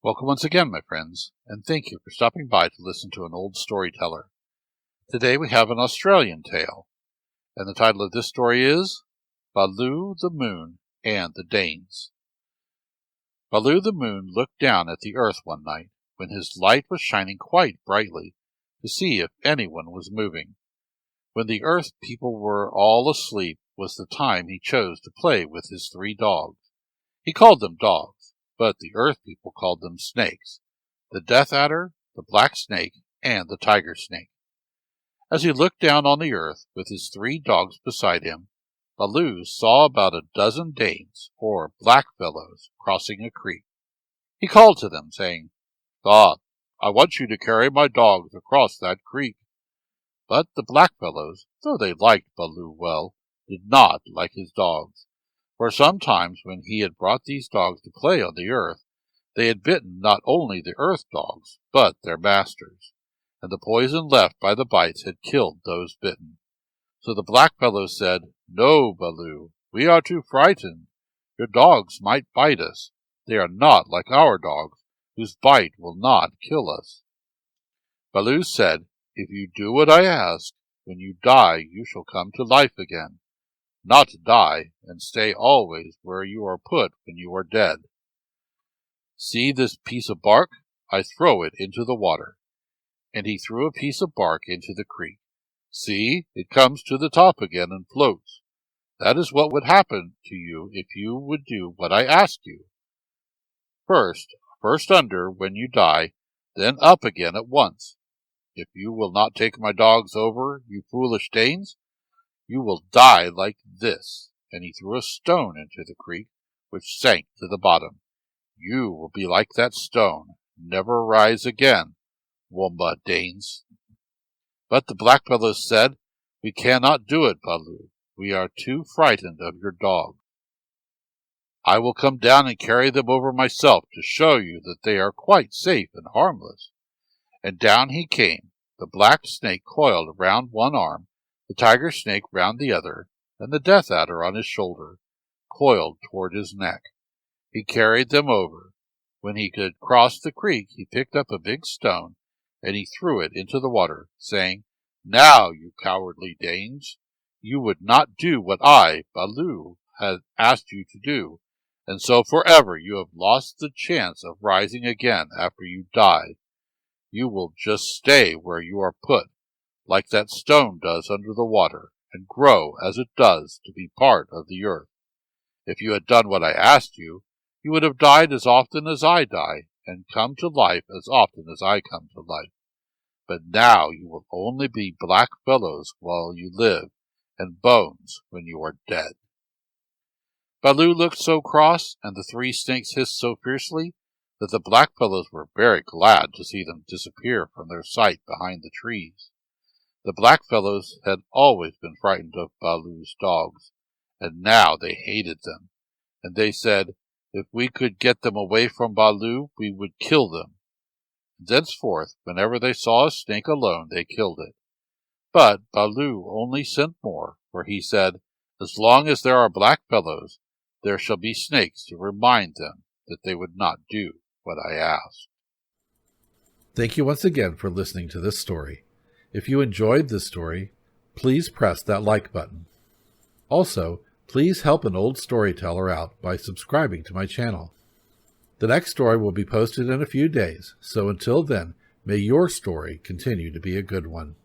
Welcome once again, my friends, and thank you for stopping by to listen to an old storyteller. Today we have an Australian tale, and the title of this story is Bahloo the Moon and the Danes. Bahloo the Moon looked down at the earth one night, when his light was shining quite brightly, to see if anyone was moving. When the earth people were all asleep was the time he chose to play with his 3 dogs. He called them dogs, but the earth people called them snakes: the death adder, the black snake, and the tiger snake. As he looked down on the earth with his 3 dogs beside him, Bahloo saw about a dozen daens, or blackfellows, crossing a creek. He called to them, saying, "God, I want you to carry my dogs across that creek." But the blackfellows, though they liked Bahloo well, did not like his dogs. For sometimes when he had brought these dogs to play on the earth, they had bitten not only the earth dogs, but their masters, and the poison left by the bites had killed those bitten. So the blackfellows said, "No, Bahloo, we are too frightened. Your dogs might bite us. They are not like our dogs, whose bite will not kill us." Bahloo said, "If you do what I ask, when you die you shall come to life again. Not die, and stay always where you are put when you are dead. See this piece of bark? I throw it into the water." And he threw a piece of bark into the creek. "See, it comes to the top again and floats. That is what would happen to you if you would do what I asked you. First under when you die, then up again at once. If you will not take my dogs over, you foolish Danes, you will die like this." And he threw a stone into the creek, which sank to the bottom. "You will be like that stone, never rise again, Womba Danes." But the blackfellows said, "We cannot do it, Bahloo. We are too frightened of your dog. I will come down and carry them over myself to show you that they are quite safe and harmless." And down he came, the black snake coiled round one arm, the tiger snake round the other, and the death adder on his shoulder, coiled toward his neck. He carried them over. When he could cross the creek, he picked up a big stone, and he threw it into the water, saying, "Now, you cowardly Danes, you would not do what I, Bahloo, had asked you to do, and so forever you have lost the chance of rising again after you die. You will just stay where you are put, like that stone does under the water, and grow as it does to be part of the earth. If you had done what I asked you, you would have died as often as I die, and come to life as often as I come to life. But now you will only be black fellows while you live, and bones when you are dead." Bahloo looked so cross, and the 3 snakes hissed so fiercely, that the blackfellows were very glad to see them disappear from their sight behind the trees. The blackfellows had always been frightened of Bahloo's dogs, and now they hated them, and they said, if we could get them away from Bahloo, we would kill them. Thenceforth, whenever they saw a snake alone, they killed it. But Bahloo only sent more, for he said, "As long as there are blackfellows, there shall be snakes to remind them that they would not do what I asked." Thank you once again for listening to this story. If you enjoyed this story, please press that like button. Also, please help an old storyteller out by subscribing to my channel. The next story will be posted in a few days, so until then, may your story continue to be a good one.